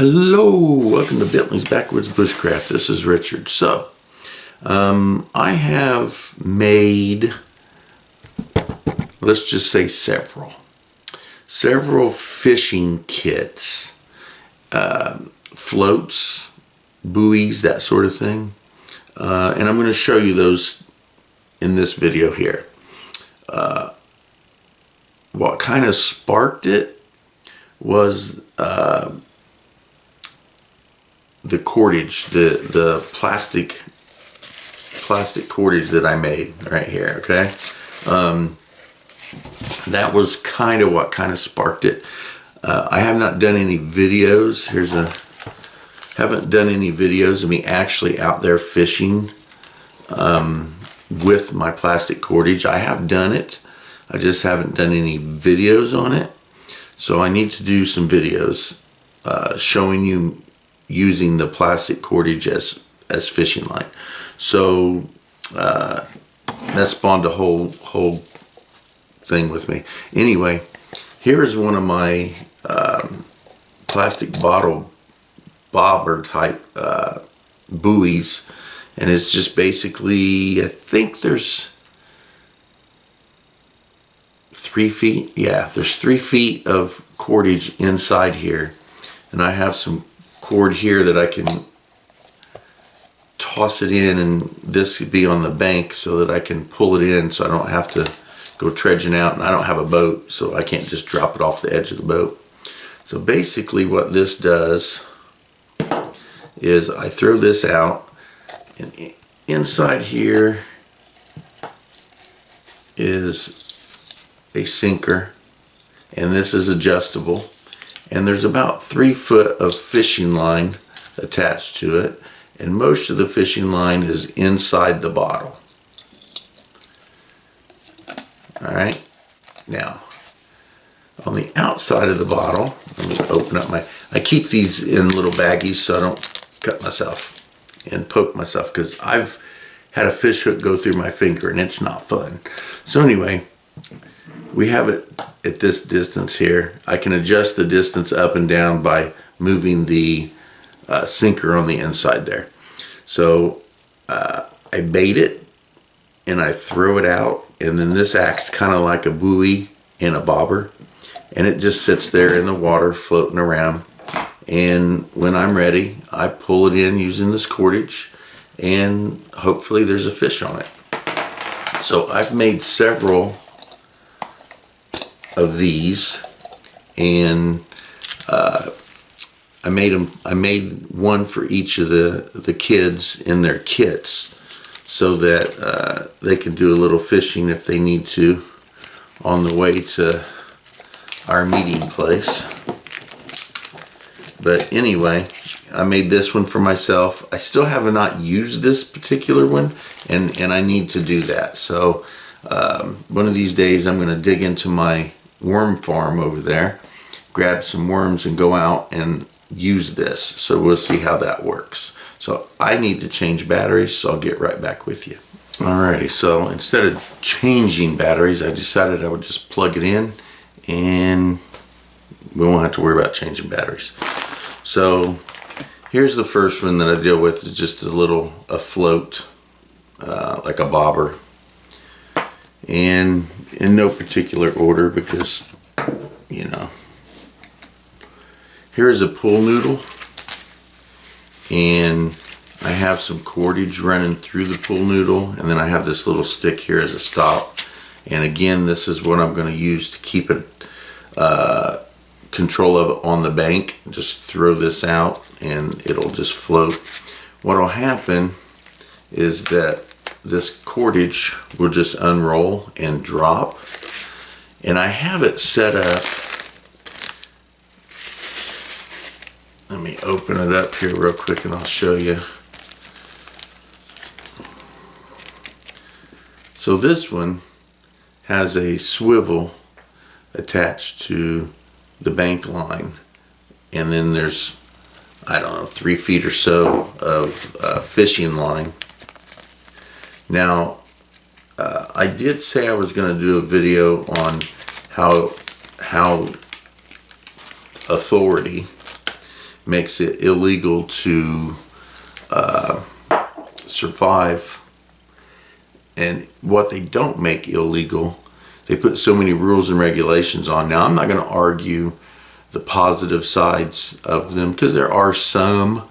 Hello, welcome to Bentley's Backwoods Bushcraft. This is Richard. So, I have made, let's just say several fishing kits, floats, buoys, that sort of thing. And I'm going to show you those in this video here. What kind of sparked it was the cordage, the plastic cordage that I made right here. Okay, that was kind of what kind of sparked it. I have not done any videos. Haven't done any videos of me actually out there fishing with my plastic cordage. I have done it. I just haven't done any videos on it. So I need to do some videos showing you using the plastic cordage as fishing line. So that spawned a whole thing with me. Anyway, here is one of my plastic bottle bobber type buoys, and it's just basically, I think there's 3 feet. Yeah, there's 3 feet of cordage inside here, and I have some cord here that I can toss it in, and this could be on the bank so that I can pull it in so I don't have to go trudging out, and I don't have a boat, so I can't just drop it off the edge of the boat. So basically what this does is I throw this out, and inside here is a sinker, and this is adjustable, and there's about 3 foot of fishing line attached to it, and most of the fishing line is inside the bottle. Alright, now on the outside of the bottle, let me open up I keep these in little baggies so I don't cut myself and poke myself, because I've had a fish hook go through my finger and it's not fun. So anyway, we have it at this distance here. I can adjust the distance up and down by moving the sinker on the inside there. So I bait it and I throw it out, and then this acts kind of like a buoy and a bobber, and it just sits there in the water floating around. And when I'm ready, I pull it in using this cordage, and hopefully there's a fish on it. So I've made several of these, and I made one for each of the kids in their kits, so that they can do a little fishing if they need to on the way to our meeting place. But anyway, I made this one for myself. I still have not used this particular one, and I need to do that. So one of these days I'm going to dig into my worm farm over there, grab some worms, and go out and use this. So we'll see how that works. So I need to change batteries, so I'll get right back with you. Alrighty, so instead of changing batteries, I decided I would just plug it in, and we won't have to worry about changing batteries. So here's the first one that I deal with. It's just a float, like a bobber, and in no particular order, because you know. Here's a pool noodle, and I have some cordage running through the pool noodle, and then I have this little stick here as a stop. And again, this is what I'm going to use to keep it control of it on the bank. Just throw this out and it'll just float. What will happen is that this cordage will just unroll and drop, and I have it set up. Let me open it up here real quick and I'll show you. So this one has a swivel attached to the bank line, and then there's, I don't know, 3 feet or so of fishing line. Now, I did say I was going to do a video on how authority makes it illegal to survive. And what they don't make illegal, they put so many rules and regulations on. Now, I'm not going to argue the positive sides of them, because there are some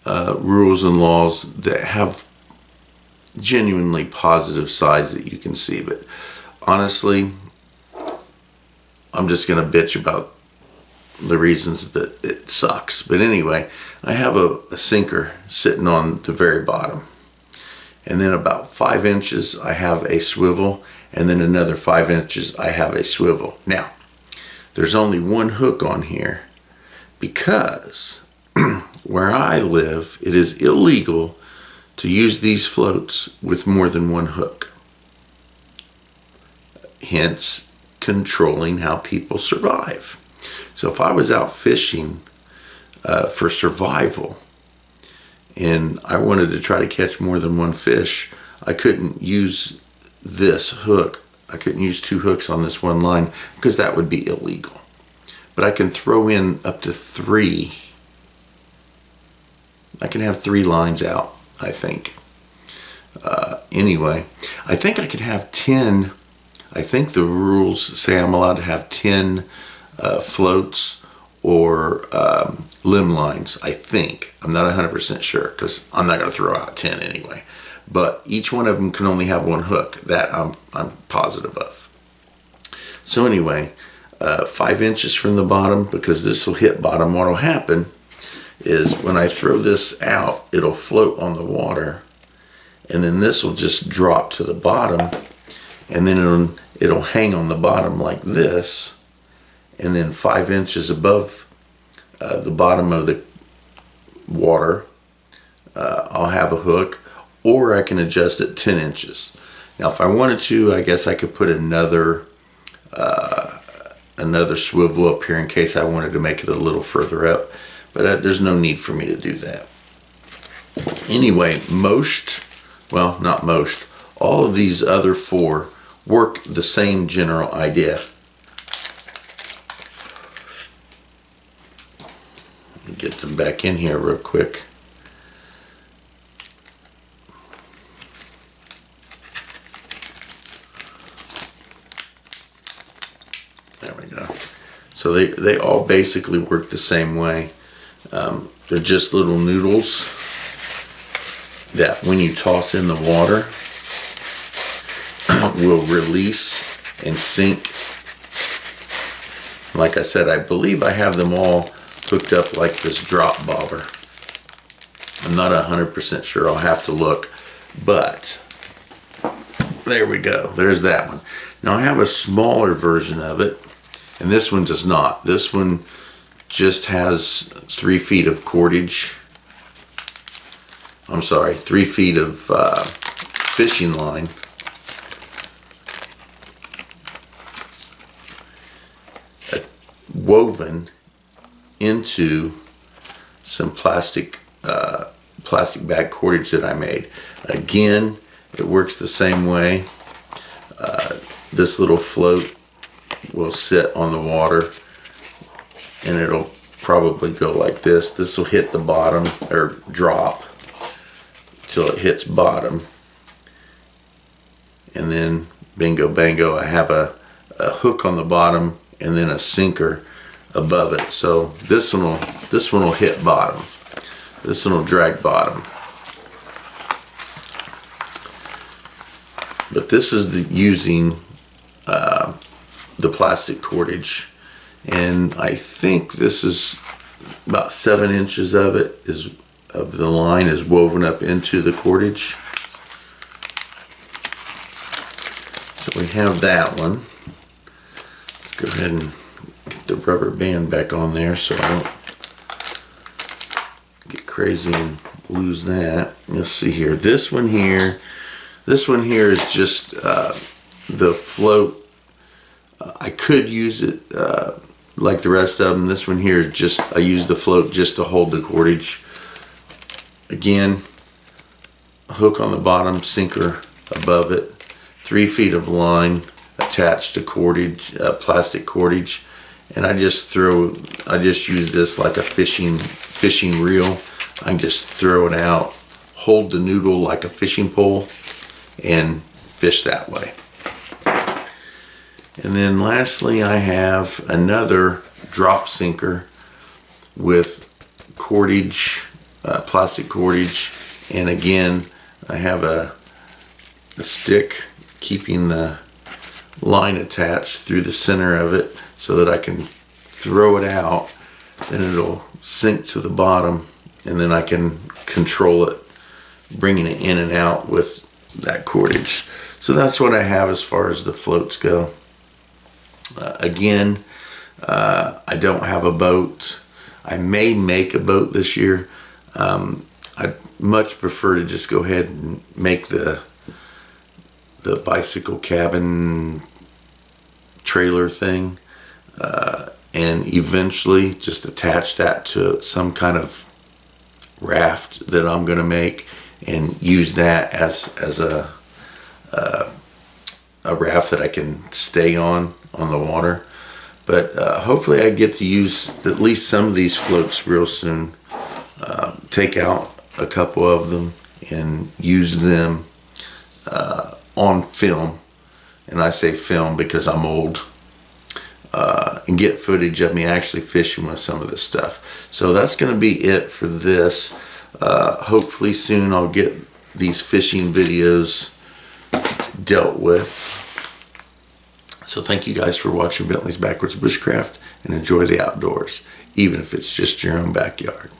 rules and laws that have genuinely positive sides that you can see. But honestly, I'm just going to bitch about the reasons that it sucks. But anyway, I have a sinker sitting on the very bottom. And then about 5 inches, I have a swivel. And then another 5 inches, I have a swivel. Now, there's only one hook on here because where I live, it is illegal to use these floats with more than one hook. Hence, controlling how people survive. So if I was out fishing for survival and I wanted to try to catch more than one fish, I couldn't use this hook. I couldn't use 2 hooks on this one line because that would be illegal. But I can throw in up to 3. I can have 3 lines out, I think. Anyway, I think I could have 10. I think the rules say I'm allowed to have 10 floats or limb lines, I think. I'm not 100% sure because I'm not going to throw out 10 anyway. But each one of them can only have 1 hook. That I'm positive of. So anyway, 5 inches from the bottom, because this will hit bottom. What will happen is when I throw this out, it'll float on the water, and then this will just drop to the bottom, and then it'll hang on the bottom like this, and then 5 inches above the bottom of the water, I'll have a hook, or I can adjust it 10 inches. Now, if I wanted to, I guess I could put another swivel up here in case I wanted to make it a little further up, but there's no need for me to do that. Anyway, not most, all of these other 4 work the same general idea. Let me get them back in here real quick. There we go. So they all basically work the same way. They're just little noodles that when you toss in the water will release and sink. Like I said, I believe I have them all hooked up like this drop bobber. I'm not 100% sure. I'll have to look. But there we go. There's that one. Now I have a smaller version of it, and this one does not. This one just has 3 feet of cordage. I'm sorry, 3 feet of fishing line. Woven into some plastic bag cordage that I made. Again, it works the same way. This little float will sit on the water, and it'll probably go like this. This will hit the bottom, or drop till it hits bottom, and then bingo bango, I have a hook on the bottom and then a sinker above it. So this one will hit bottom. This one will drag bottom. But this is using the plastic cordage, and I think this is about 7 inches of it of the line is woven up into the cordage. So we have that one. Let's go ahead and get the rubber band back on there so I don't get crazy and lose that. Let's see here. This one here is just the float. I could use it like the rest of them. This one here, I use the float just to hold the cordage. Again, a hook on the bottom, sinker above it, 3 feet of line attached to cordage, plastic cordage, and I just use this like a fishing reel. I can just throw it out, hold the noodle like a fishing pole, and fish that way. And then lastly, I have another drop sinker with cordage, plastic cordage, and again I have a stick keeping the line attached through the center of it so that I can throw it out, then it'll sink to the bottom, and then I can control it, bringing it in and out with that cordage. So that's what I have as far as the floats go. Again, I don't have a boat. I may make a boat this year. I'd much prefer to just go ahead and make the bicycle cabin trailer thing, and eventually just attach that to some kind of raft that I'm going to make and use that as a raft that I can stay on the water. But hopefully I get to use at least some of these floats real soon. Take out a couple of them and use them on film, and I say film because I'm old, and get footage of me actually fishing with some of this stuff. So that's going to be it for this. Hopefully soon I'll get these fishing videos dealt with. So thank you guys for watching Bentley's Backwoods Bushcraft, and enjoy the outdoors, even if it's just your own backyard.